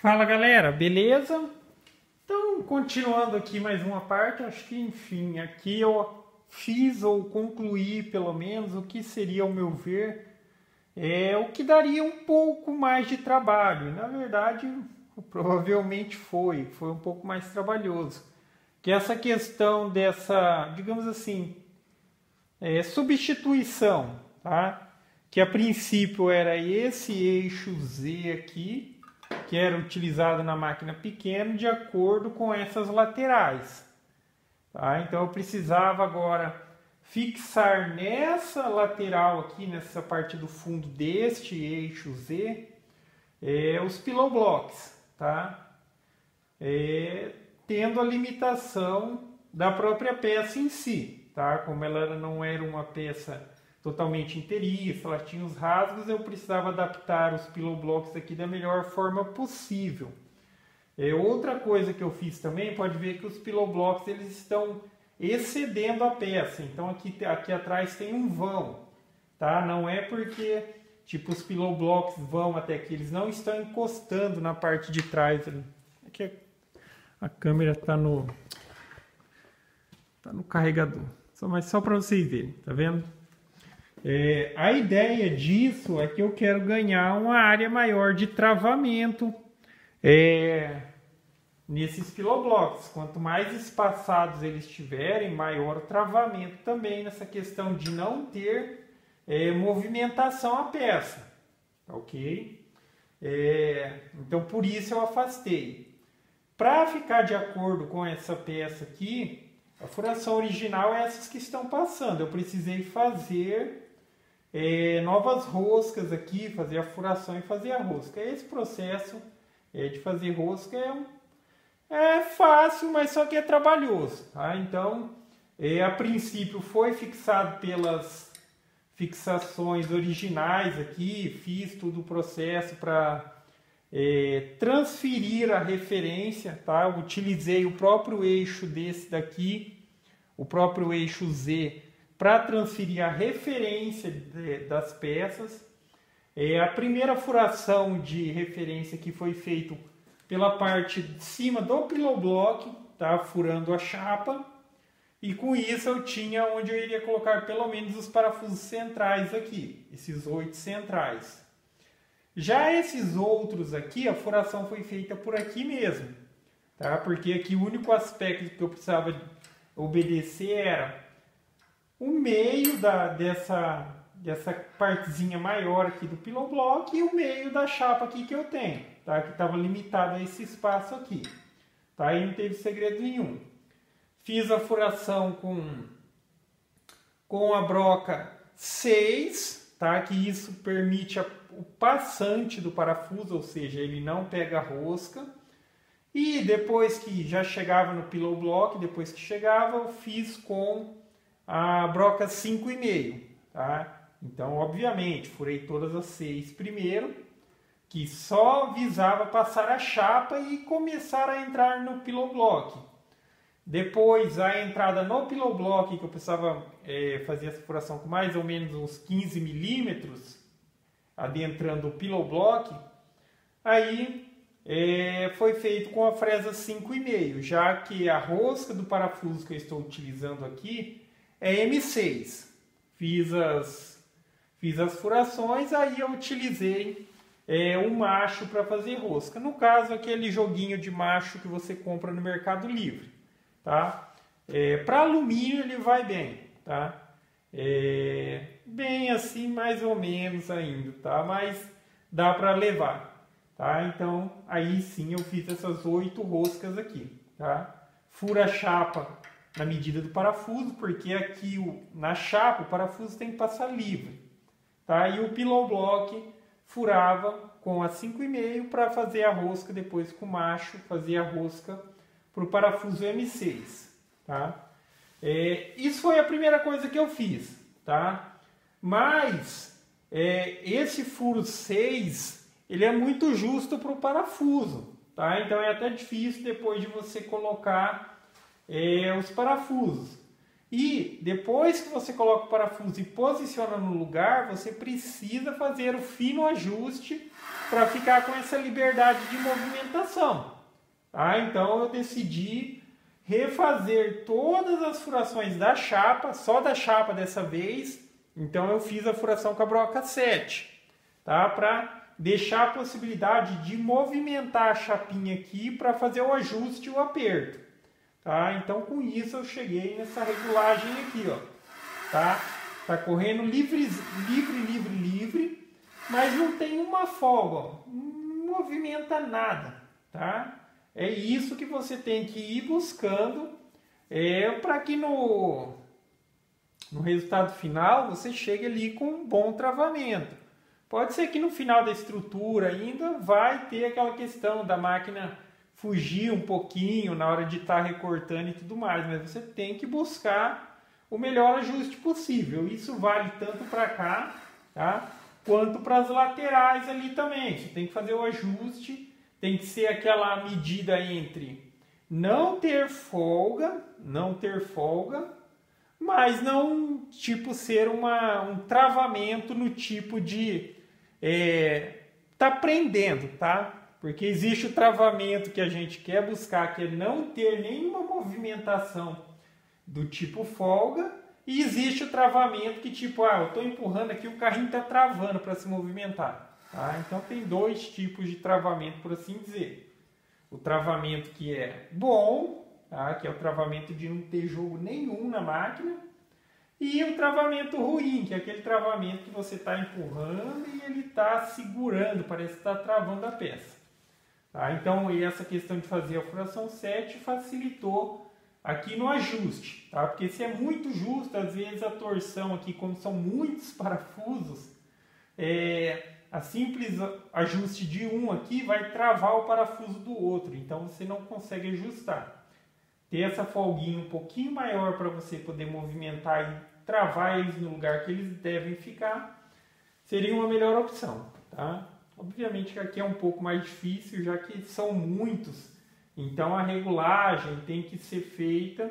Fala galera, beleza? Então, continuando aqui mais uma parte, acho que enfim, aqui eu fiz ou concluí pelo menos o que seria, ao meu ver, o que daria um pouco mais de trabalho. Na verdade, provavelmente foi um pouco mais trabalhoso. Que é essa questão dessa, digamos assim, substituição, tá? Que a princípio era esse eixo Z aqui, que era utilizado na máquina pequena de acordo com essas laterais. Tá? Então eu precisava agora fixar nessa lateral aqui, nessa parte do fundo deste eixo Z, os pillow blocks, tá? Tendo a limitação da própria peça em si, tá? Como ela não era uma peça totalmente inteiriça, ela tinha os rasgos, eu precisava adaptar os pillow blocks aqui da melhor forma possível. Outra coisa que eu fiz também, pode ver que os pillow blocks eles estão excedendo a peça, então aqui atrás tem um vão, tá? Não é porque tipo os pillow blocks vão até aqui, eles não estão encostando na parte de trás. Aqui a câmera está no carregador, mas só para vocês verem, tá vendo? A ideia disso é que eu quero ganhar uma área maior de travamento nesses pillow blocks. Quanto mais espaçados eles tiverem, maior o travamento também nessa questão de não ter movimentação a peça, ok? Então por isso eu afastei. Para ficar de acordo com essa peça aqui, a furação original é essas que estão passando. Eu precisei fazer novas roscas aqui, fazer a furação e fazer a rosca. Esse processo de fazer rosca é fácil, mas só que é trabalhoso. Tá? Então, a princípio foi fixado pelas fixações originais aqui, fiz todo o processo para transferir a referência. Tá? Eu utilizei o próprio eixo desse daqui, o próprio eixo Z, para transferir a referência das peças. A primeira furação de referência que foi feita pela parte de cima do pillow block, tá? Furando a chapa, e com isso eu tinha onde eu iria colocar pelo menos os parafusos centrais aqui, esses 8 centrais. Já esses outros aqui, a furação foi feita por aqui mesmo, tá? Porque aqui o único aspecto que eu precisava obedecer era o meio dessa partezinha maior aqui do pillow block e o meio da chapa aqui que eu tenho, tá? Que estava limitado a esse espaço aqui, tá? E não teve segredo nenhum. Fiz a furação com a broca 6, tá? Que isso permite o passante do parafuso, ou seja, ele não pega rosca. E depois que já chegava no pillow block, depois que chegava, eu fiz com a broca 5,5, tá? Então, obviamente, furei todas as 6 primeiro, que só visava passar a chapa e começar a entrar no pillow block. Depois, a entrada no pillow block, que eu precisava fazer essa furação com mais ou menos uns 15 milímetros, adentrando o pillow block, aí foi feito com a fresa 5,5, já que a rosca do parafuso que eu estou utilizando aqui é M6. Fiz as furações, aí eu utilizei um macho para fazer rosca. No caso, aquele joguinho de macho que você compra no Mercado Livre. Tá? Para alumínio ele vai bem. Tá? Bem assim, mais ou menos ainda. Tá? Mas dá para levar. Tá? Então, aí sim eu fiz essas 8 roscas aqui. Tá? Fura a chapa na medida do parafuso, porque aqui na chapa o parafuso tem que passar livre, tá? E o pillow block furava com a 5,5 para fazer a rosca, depois com o macho fazer a rosca para o parafuso M6, tá? Isso foi a primeira coisa que eu fiz, tá? Mas esse furo 6 ele é muito justo para o parafuso, tá? Então é até difícil depois de você colocar os parafusos. E depois que você coloca o parafuso e posiciona no lugar, você precisa fazer o fino ajuste para ficar com essa liberdade de movimentação. Tá? Então eu decidi refazer todas as furações da chapa, só da chapa dessa vez. Então eu fiz a furação com a broca 7, tá? Para deixar a possibilidade de movimentar a chapinha aqui para fazer o ajuste e o aperto. Tá? Então com isso eu cheguei nessa regulagem aqui, ó. Tá correndo livre, mas não tem uma folga, ó. Não movimenta nada, tá? É isso que você tem que ir buscando para que no resultado final você chegue ali com um bom travamento. Pode ser que no final da estrutura ainda vai ter aquela questão da máquina fugir um pouquinho na hora de estar recortando e tudo mais, mas você tem que buscar o melhor ajuste possível. Isso vale tanto para cá, tá? Quanto para as laterais ali também. Você tem que fazer o ajuste, tem que ser aquela medida entre não ter folga, mas não tipo ser um travamento no tipo de tá prendendo, tá? Porque existe o travamento que a gente quer buscar, que é não ter nenhuma movimentação do tipo folga, e existe o travamento que tipo, eu estou empurrando aqui, o carrinho está travando para se movimentar. Tá? Então tem dois tipos de travamento, por assim dizer. O travamento que é bom, tá? Que é o travamento de não ter jogo nenhum na máquina, e o travamento ruim, que é aquele travamento que você está empurrando e ele está segurando, parece que está travando a peça. Tá? Então, essa questão de fazer a furação 7 facilitou aqui no ajuste. Tá? Porque se é muito justo, às vezes a torção aqui, como são muitos parafusos, a simples ajuste de um aqui vai travar o parafuso do outro. Então, você não consegue ajustar. Ter essa folguinha um pouquinho maior para você poder movimentar e travar eles no lugar que eles devem ficar, seria uma melhor opção. Tá? Obviamente que aqui é um pouco mais difícil, já que são muitos. Então a regulagem tem que ser feita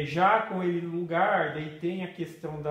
já com ele no lugar. Daí tem a questão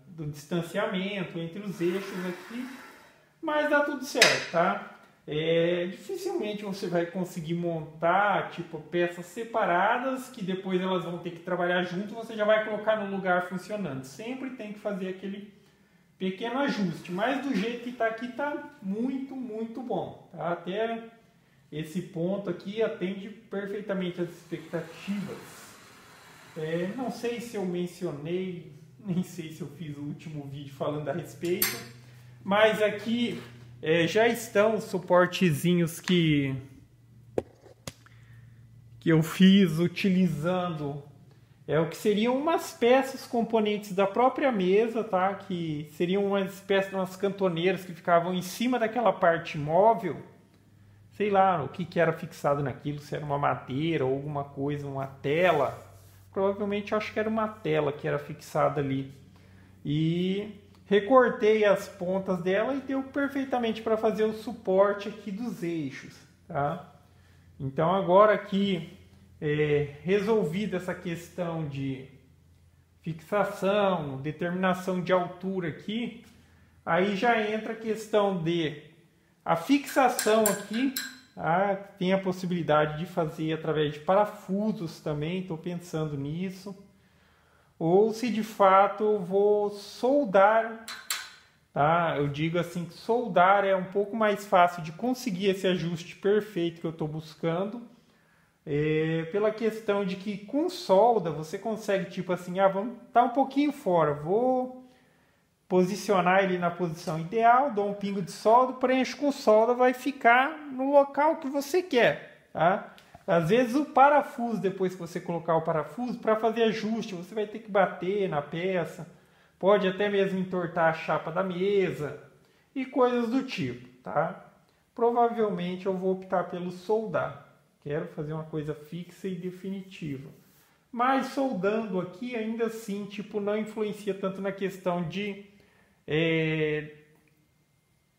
do distanciamento entre os eixos aqui. Mas dá tudo certo, tá? Dificilmente você vai conseguir montar tipo peças separadas que depois elas vão ter que trabalhar junto. Você já vai colocar no lugar funcionando. Sempre tem que fazer aquele pequeno ajuste, mas do jeito que está aqui está muito, muito bom. Tá? Até esse ponto aqui atende perfeitamente as expectativas. Não sei se eu mencionei, nem sei se eu fiz o último vídeo falando a respeito, mas aqui já estão os suportezinhos que eu fiz utilizando o que seriam umas peças, componentes da própria mesa, tá? Que seriam uma espécie de umas cantoneiras que ficavam em cima daquela parte móvel. Sei lá o que era fixado naquilo, se era uma madeira ou alguma coisa, uma tela. Provavelmente eu acho que era uma tela que era fixada ali. E recortei as pontas dela e deu perfeitamente para fazer o suporte aqui dos eixos, tá? Então agora aqui resolvida essa questão de fixação, determinação de altura aqui, aí já entra a questão de a fixação aqui, tá? Tem a possibilidade de fazer através de parafusos também, estou pensando nisso, ou se de fato eu vou soldar, tá? Eu digo assim que soldar é um pouco mais fácil de conseguir esse ajuste perfeito que eu estou buscando, pela questão de que com solda você consegue tipo assim, vamos estar um pouquinho fora, vou posicionar ele na posição ideal, dou um pingo de solda, preencho com solda, vai ficar no local que você quer, tá? Às vezes o parafuso, depois que você colocar o parafuso, para fazer ajuste, você vai ter que bater na peça, pode até mesmo entortar a chapa da mesa e coisas do tipo, tá? Provavelmente eu vou optar pelo soldar. Quero fazer uma coisa fixa e definitiva. Mas soldando aqui, ainda assim, tipo, não influencia tanto na questão de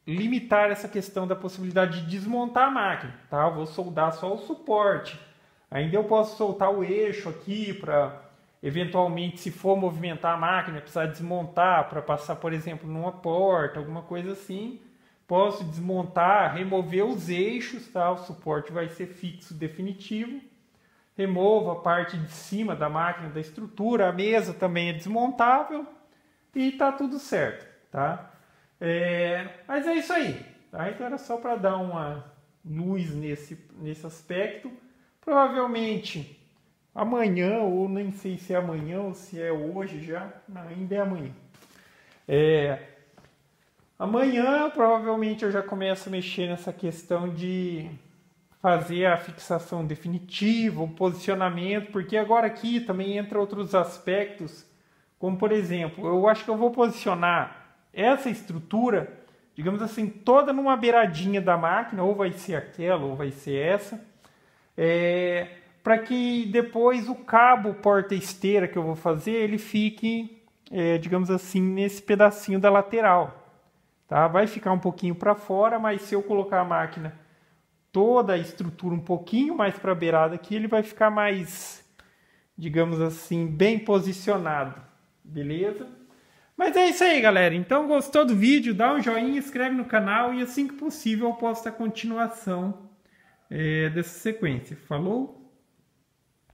limitar essa questão da possibilidade de desmontar a máquina. Tá? Eu vou soldar só o suporte. Ainda eu posso soltar o eixo aqui para, eventualmente, se for movimentar a máquina, precisar desmontar para passar, por exemplo, numa porta, alguma coisa assim. Posso desmontar, remover os eixos, tá? O suporte vai ser fixo definitivo. Removo a parte de cima da máquina, da estrutura, a mesa também é desmontável e tá tudo certo, tá? Mas é isso aí, tá? Então era só para dar uma luz nesse aspecto. Provavelmente amanhã, ou nem sei se é amanhã ou se é hoje já, não, ainda é amanhã. Amanhã provavelmente eu já começo a mexer nessa questão de fazer a fixação definitiva, o posicionamento, porque agora aqui também entra outros aspectos, como por exemplo, eu acho que eu vou posicionar essa estrutura, digamos assim, toda numa beiradinha da máquina, ou vai ser aquela, ou vai ser essa, para que depois o cabo porta-esteira que eu vou fazer, ele fique, digamos assim, nesse pedacinho da lateral. Tá? Vai ficar um pouquinho para fora, mas se eu colocar a máquina, toda a estrutura um pouquinho mais para a beirada aqui, ele vai ficar mais, digamos assim, bem posicionado. Beleza? Mas é isso aí, galera. Então, gostou do vídeo? Dá um joinha, inscreve no canal e assim que possível eu posto a continuação dessa sequência. Falou?